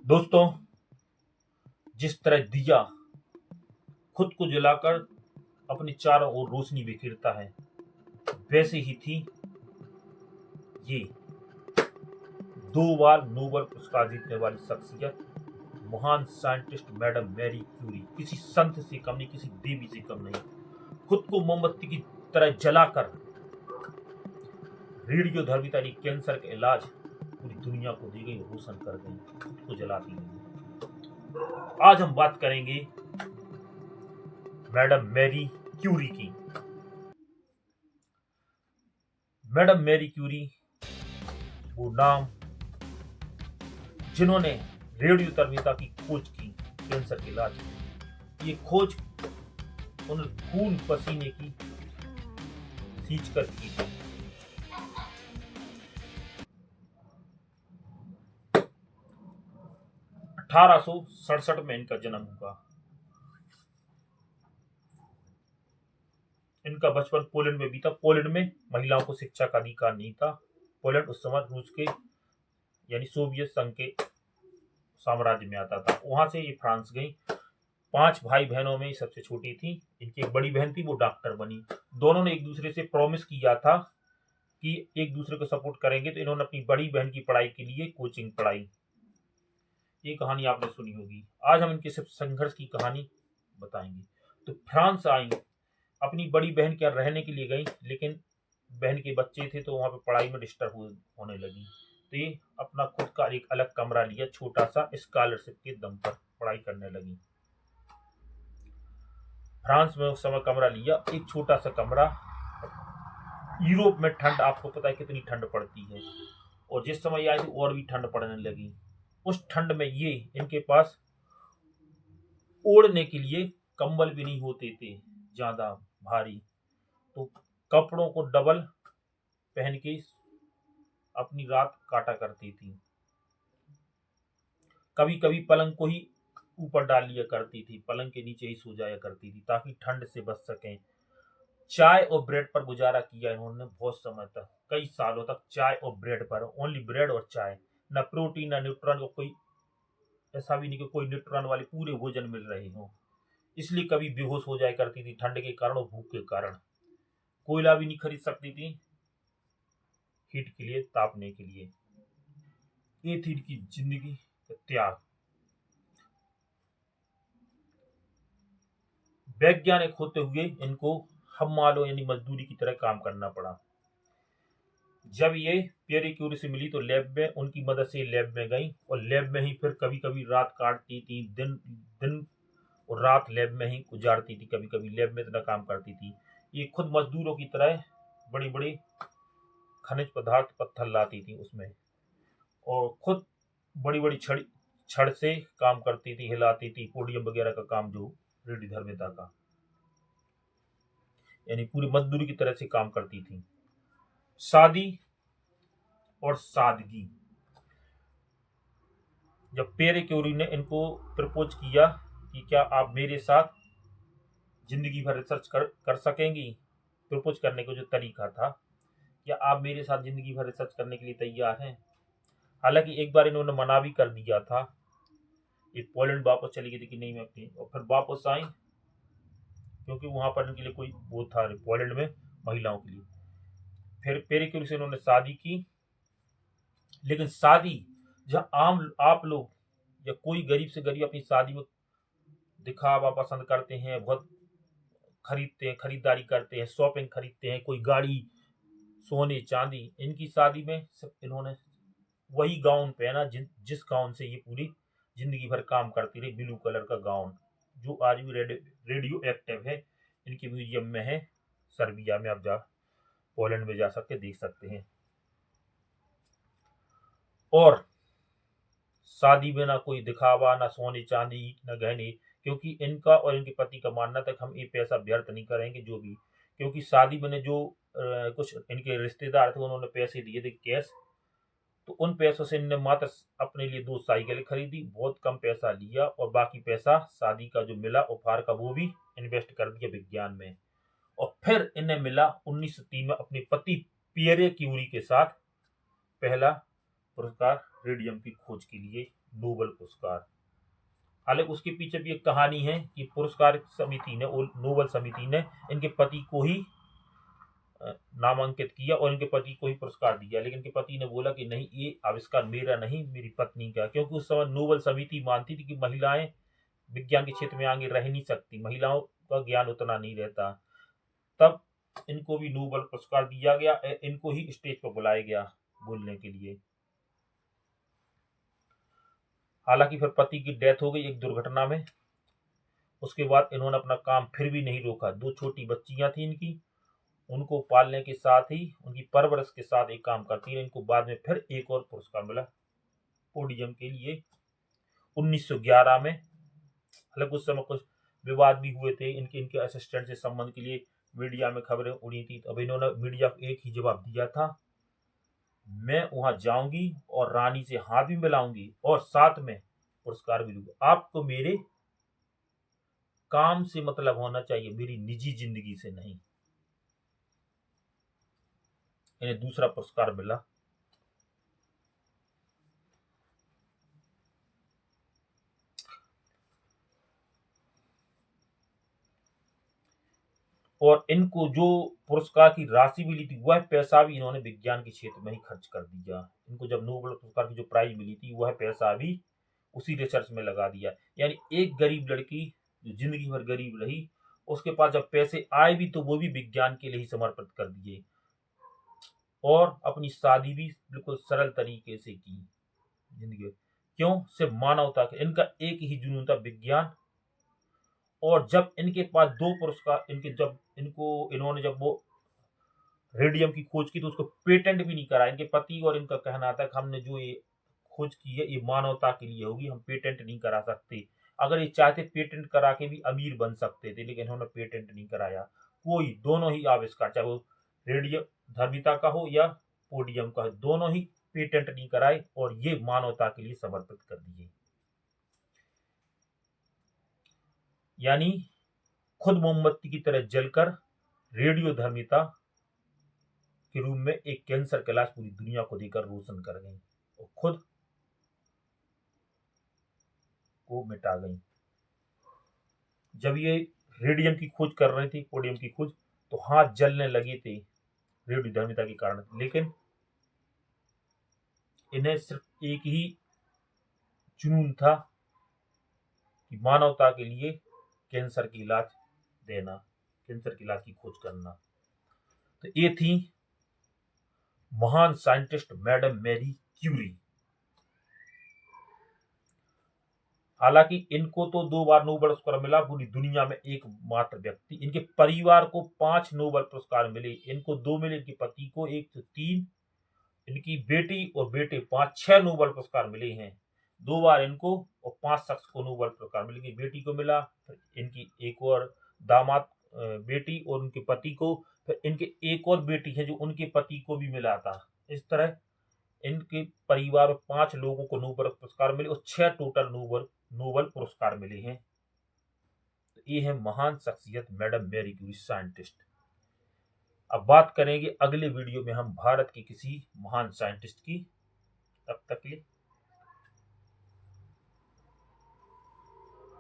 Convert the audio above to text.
दोस्तों, जिस तरह दिया खुद को जलाकर अपने चारों ओर रोशनी बिखेरता है, वैसे ही थी ये 2 बार नोबेल पुरस्कार जीतने वाली शख्सियत, महान साइंटिस्ट मैडम मैरी क्यूरी। किसी संत से कम नहीं, किसी देवी से कम नहीं। खुद को मोमबत्ती की तरह जलाकर रेडियो धर्मिता यानी कैंसर का इलाज पूरी दुनिया को दी गई, रोशन कर गई, खुद को जलाती गई। आज हम बात करेंगे मैडम मैरी क्यूरी की। मैडम मैरी क्यूरी वो नाम जिन्होंने रेडियो धर्मिता की खोज की, कैंसर के इलाज की। ये खोज उन्होंने खून पसीने की सींच कर की थी। 1867 में इनका जन्म हुआ। इनका बचपन पोलैंड में बीता। पोलैंड में महिलाओं को शिक्षा का अधिकार नहीं था। पोलैंड उस समय रूस के यानी सोवियत संघ के साम्राज्य में आता था। वहां से ये फ्रांस गई। 5 भाई बहनों में सबसे छोटी थी। इनकी एक बड़ी बहन थी, वो डॉक्टर बनी। दोनों ने एक दूसरे से प्रॉमिस किया था कि एक दूसरे को सपोर्ट करेंगे, तो इन्होंने अपनी बड़ी बहन की पढ़ाई के लिए कोचिंग पढ़ाई। ये कहानी आपने सुनी होगी। आज हम इनके सिर्फ संघर्ष की कहानी बताएंगे। तो फ्रांस आई, अपनी बड़ी बहन के यहाँ रहने के लिए गई, लेकिन बहन के बच्चे थे तो वहां पे पढ़ाई में डिस्टर्ब होने लगी। तो ये अपना खुद का एक अलग कमरा लिया, छोटा सा, स्कॉलरशिप के दम पर पढ़ाई करने लगी। फ्रांस में उस समय कमरा लिया, एक छोटा सा कमरा। यूरोप में ठंड, आपको पता है कितनी ठंड पड़ती है, और जिस समय ये आई थी और भी ठंड पड़ने लगी। उस ठंड में ये इनके पास ओढ़ने के लिए कंबल भी नहीं होते थे ज्यादा भारी, तो कपड़ों को डबल पहन के अपनी रात काटा करती थी। कभी कभी पलंग को ही ऊपर डाल लिया करती थी, पलंग के नीचे ही सो जाया करती थी ताकि ठंड से बच सकें। चाय और ब्रेड पर गुजारा किया इन्होंने बहुत समय तक, कई सालों तक चाय और ब्रेड पर, ओनली ब्रेड और चाय। न प्रोटीन न न्यूट्रॉन, कोई ऐसा भी नहीं कि कोई न्यूट्रॉन वाले पूरे भोजन मिल रहे हो। इसलिए कभी बेहोश हो जाया करती थी ठंड के कारण और भूख के कारण। कोयला भी नहीं खरीद सकती थी हीट के लिए, तापने के लिए। ये थी इनकी जिंदगी का त्याग। वैज्ञानिक होते हुए इनको हम्मालों यानी मजदूरी की तरह काम करना पड़ा। जब ये पियरे क्यूरी से मिली तो लैब में उनकी मदद से लैब में गई, और लैब में ही फिर कभी कभी रात काटती थी, दिन दिन और रात लैब में ही गुजारती थी। कभी कभी लैब में इतना काम करती थी। ये खुद मजदूरों की तरह बड़ी बड़ी खनिज पदार्थ पत्थर लाती थी उसमें, और खुद बड़ी बड़ी छड़ से काम करती थी, हिलाती थी। पोडियम वगैरह का काम जो रेडी धर्मिता का, यानी पूरी मजदूरी की तरह से काम करती थी। शादी और सादगी। जब पियरे क्यूरी ने इनको प्रपोज किया कि क्या आप मेरे साथ जिंदगी भर रिसर्च कर सकेंगी, प्रपोज करने का जो तरीका था, क्या आप मेरे साथ जिंदगी भर रिसर्च करने के लिए तैयार हैं। हालांकि एक बार इन्होंने मना भी कर दिया था। ये पोलैंड वापस चली गई थी कि नहीं मैं अपनी, और फिर वापस आई क्योंकि वहां पर इनके लिए कोई वो था पोलैंड में महिलाओं के लिए। फिर पियरे क्यूरी से इन्होंने शादी की, लेकिन शादी जहां आम आप लोग या कोई गरीब से गरीब अपनी शादी में दिखावा पसंद करते हैं, बहुत खरीदते हैं, खरीदारी करते हैं, शॉपिंग खरीदते हैं, कोई गाड़ी, सोने चांदी। इनकी शादी में सब इन्होंने वही गाउन पहना जिस गाउन से ये पूरी जिंदगी भर काम करती रही, ब्लू कलर का गाउन, जो आज भी रेडियो एक्टिव है। इनके म्यूजियम में है, सर्बिया में। आप जा पोलैंड में जा सकते देख सकते हैं। और शादी में ना कोई दिखावा, ना सोने चांदी, ना गहने, क्योंकि इनका और इनके पति का मानना था कि हम ये पैसा व्यर्थ नहीं करेंगे जो भी। क्योंकि शादी में जो कुछ इनके रिश्तेदार थे उन्होंने पैसे दिए थे कैश, तो उन पैसों से इन्होंने मात्र अपने लिए 2 साइकिलें खरीदी, बहुत कम पैसा लिया, और बाकी पैसा शादी का जो मिला उपहार का वो भी इन्वेस्ट कर दिया विज्ञान में। और फिर इन्हें मिला 1903 में अपने पति पियरे क्यूरी के साथ पहला पुरस्कार रेडियम की खोज के लिए। नोबेल पुरस्कार। हालांकि उसके पीछे भी एक कहानी है कि पुरस्कार समिति ने, नोबेल समिति ने इनके पति को ही नामांकित किया और इनके पति को ही पुरस्कार दिया, लेकिन इनके पति ने बोला कि नहीं, ये आविष्कार मेरा नहीं, मेरी पत्नी का, क्योंकि उस समय नोबेल समिति मानती थी कि महिलाएं विज्ञान के क्षेत्र में आगे रह नहीं सकती, महिलाओं का ज्ञान उतना नहीं रहता। तब इनको भी नोबेल पुरस्कार दिया गया, इनको ही स्टेज पर बुलाया गया बोलने के लिए। हालांकि फिर पति की डेथ हो गई एक दुर्घटना में। उसके बाद इन्होंने अपना काम फिर भी नहीं रोका। 2 छोटी बच्चियां थी इनकी, उनको पालने के साथ ही, उनकी परवरिश के साथ एक काम करती रही। इनको बाद में फिर एक और पुरस्कार मिला पोडियम के लिए 1911 में। हालांकि उस समय कुछ विवाद भी हुए थे इनके असिस्टेंट से संबंध के लिए, मीडिया में खबरें उड़ी थी। अब इन्होंने मीडिया को एक ही जवाब दिया था, मैं वहां जाऊंगी और रानी से हाथ भी मिलाऊंगी और साथ में पुरस्कार भी दूंगी। आपको मेरे काम से मतलब होना चाहिए, मेरी निजी जिंदगी से नहीं। इन्हें दूसरा पुरस्कार मिला। और इनको जो पुरस्कार की राशि मिली थी, वह पैसा भी इन्होंने विज्ञान के क्षेत्र में ही खर्च कर दिया। इनको जब नोबेल पुरस्कार की जो प्राइज मिली थी, वह पैसा भी उसी रिसर्च में लगा दिया। यानी एक गरीब लड़की जो जिंदगी भर गरीब रही, उसके पास जब पैसे आए भी तो वो भी विज्ञान के लिए ही समर्पित कर दिए, और अपनी शादी भी बिल्कुल सरल तरीके से की जिंदगी। क्यों? सिर्फ मानवता के। इनका एक ही जुनून था, विज्ञान। और जब इनके पास 2 पुरस्कार, इन्होंने जब वो रेडियम की खोज की तो उसको पेटेंट भी नहीं करा। इनके पति और इनका कहना था कि हमने जो ये खोज की है ये मानवता के लिए होगी, हम पेटेंट नहीं करा सकते। अगर ये चाहते पेटेंट करा के भी अमीर बन सकते थे, लेकिन इन्होंने पेटेंट नहीं कराया। कोई, दोनों ही आविष्कार, चाहे वो रेडियम धर्मिता का हो या पोडियम का हो, दोनों ही पेटेंट नहीं कराए और ये मानवता के लिए समर्पित कर दिए। यानी खुद मोमबत्ती की तरह जलकर रेडियो धर्मिता के रूप में एक कैंसर की लाश पूरी दुनिया को देकर रोशन कर गई और खुद को मिटा गई। जब ये रेडियम की खोज कर रहे थे, पोडियम की खोज, तो हाथ जलने लगे थे रेडियो धर्मिता के कारण, लेकिन इन्हें सिर्फ एक ही जुनून था कि मानवता के लिए कैंसर की इलाज देना, कैंसर की इलाज की खोज करना। तो ये थी महान साइंटिस्ट मैडम मैरी क्यूरी। हालांकि इनको तो 2 बार नोबेल पुरस्कार मिला, पूरी दुनिया में एकमात्र व्यक्ति। इनके परिवार को 5 नोबेल पुरस्कार मिले। इनको 2 मिले, इनके पति को 1 तो 3, इनकी बेटी और बेटे 5, 6 नोबेल पुरस्कार मिले हैं। 2 बार इनको और 5 शख्स को नोबेल पुरस्कार मिले। इनकी बेटी को मिला, फिर इनकी एक और दामाद बेटी और उनके पति को, फिर इनके एक और बेटी है जो उनके पति को भी मिला था। इस तरह इनके परिवार में 5 लोगों को नोबेल पुरस्कार मिले और 6 टोटल नोबेल पुरस्कार मिले हैं। तो ये है महान शख्सियत मैडम मैरी क्यूरी, साइंटिस्ट। अब बात करेंगे अगले वीडियो में हम भारत के किसी महान साइंटिस्ट की। तब तक के लिए